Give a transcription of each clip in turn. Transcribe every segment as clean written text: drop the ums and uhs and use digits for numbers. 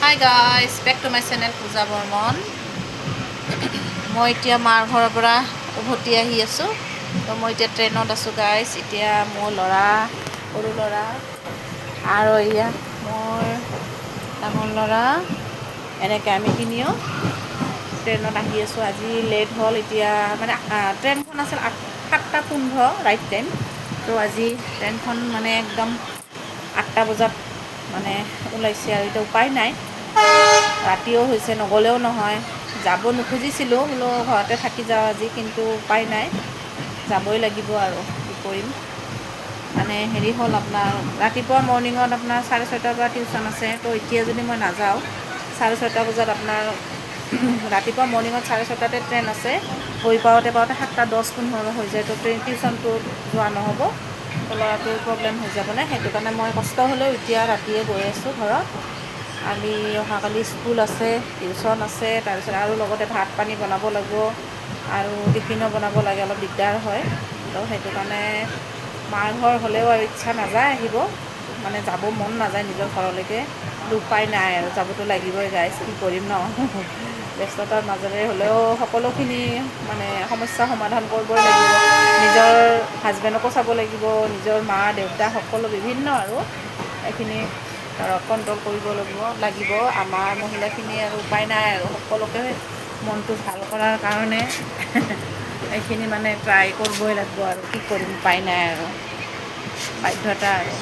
Hi guys, back to my channel Pooja Bormon. মই এতিয়া মাৰ ঘৰৰ পৰা উভতি আহি আছোঁ। তো মই এতিয়া ট্ৰেইনত আছোঁ গাইজ। এতিয়া মোৰ ল'ৰা, সৰু ল'ৰা আৰু এয়া মোৰ ডাঙৰ ল'ৰা, এনেকৈ আমি তিনিও ট্ৰেইনত আহি আছোঁ। আজি লেট হ'ল, এতিয়া মানে ট্ৰেইনখন আছিল 7:15 ৰাইট টাইম। তো আজি ট্ৰেইনখন মানে একদম 8টা বজাত মানে ওলাইছে আৰু এতিয়া উপায় নাই, ৰাতিও হৈছে, নগ'লেও নহয়। যাব নোখুজিছিলোঁ, বোলো ঘৰতে থাকি যাওঁ আজি, কিন্তু উপায় নাই, যাবই লাগিব আৰু কি কৰিম। মানে হেৰি হ'ল, আপোনাৰ ৰাতিপুৱা মৰ্ণিঙত আপোনাৰ 6:30 পৰা টিউশ্যন আছে। তো এতিয়া যদি মই নাযাওঁ 6:30 বজাত, আপোনাৰ ৰাতিপুৱা মৰ্ণিঙত 6:30 ট্ৰেইন আছে, গৈ পাওঁতে 7:10-15 হৈ যায়। তো টিউশ্যনটো যোৱা নহ'ব, তো ল'ৰাটোৰ প্ৰব্লেম হৈ যাবনে, সেইটো কাৰণে মই কষ্ট হ'লেও এতিয়া ৰাতিয়ে গৈ আছোঁ ঘৰত। কালি অহাকালি স্কুল আছে, টিউশ্যন আছে, তাৰপিছত আৰু লগতে ভাত পানী বনাব লাগিব আৰু টিফিনো বনাব লাগে, অলপ দিগদাৰ হয়। তো সেইটো কাৰণে মাৰ ঘৰ হ'লেও আৰু ইচ্ছা নাযায় আহিব, মানে যাব মন নাযায় নিজৰ ঘৰলৈকে। উপায় নাই আৰু যাবতো লাগিবই গাইজ, কি কৰিম ন। ব্যস্ততাৰ মাজেৰে হ'লেও সকলোখিনি মানে সমস্যা সমাধান কৰিবই লাগিব। নিজৰ হাজবেণ্ডকো চাব লাগিব, নিজৰ মা দেউতা সকলো বিভিন্ন আৰু এইখিনি ধৰক কণ্ট্ৰল কৰিব লাগিব। আমাৰ মহিলাখিনি আৰু উপায় নাই আৰু সকলোকে মনটো ভাল কৰাৰ কাৰণে এইখিনি মানে ট্ৰাই কৰিবই লাগিব আৰু কি কৰিম, উপায় নাই আৰু বাধ্যতা আৰু।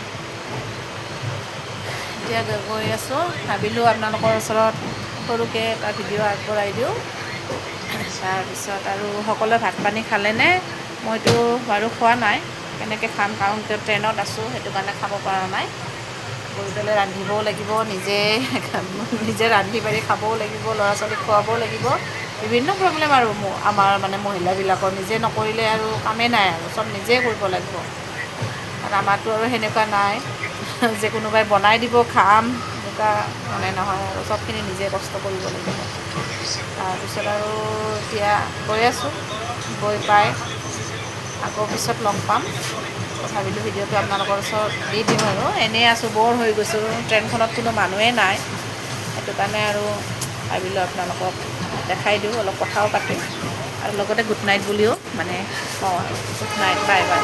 এতিয়া গৈ আছোঁ, ভাবিলোঁ আপোনালোকৰ ওচৰত সৰুকৈ এটা ভিডিঅ' আগবঢ়াই দিওঁ। তাৰপিছত আৰু সকলোৱে ভাত পানী খালেনে? মইতো বাৰু খোৱা নাই, কেনেকৈ খাম, কাৰণ ট্ৰেইনত আছোঁ, সেইটো কাৰণে খাব পৰা নাই। গৈ পেলাই ৰান্ধিবও লাগিব, নিজে ৰান্ধি বাঢ়ি খাবও লাগিব, ল'ৰা ছোৱালীক খুৱাবও লাগিব। বিভিন্ন প্ৰব্লেম আৰু আমাৰ মানে মহিলাবিলাকৰ, নিজে নকৰিলে আৰু কামেই নাই আৰু, চব নিজেই কৰিব লাগিব। আৰু আমাৰতো আৰু সেনেকুৱা নাই যে কোনোবাই বনাই দিব খাম, এনেকুৱা মানে নহয় আৰু, চবখিনি নিজে কষ্ট কৰিব লাগিব। তাৰপিছত আৰু এতিয়া গৈ আছোঁ, গৈ পাই আকৌ পিছত লগ পাম। ভাবিলোঁ ভিডিঅ'টো আপোনালোকৰ ওচৰত দি দিম আৰু, এনেই আছোঁ, ব'ৰ হৈ গৈছোঁ, ট্ৰেইনখনত কোনো মানুহেই নাই, সেইটো কাৰণে আৰু ভাবিলোঁ আপোনালোকক দেখাই দিওঁ, অলপ কথাও পাতোঁ আৰু লগতে গুড নাইট বুলিও মানে কওঁ আৰু, গুড নাইট, বাই বাই।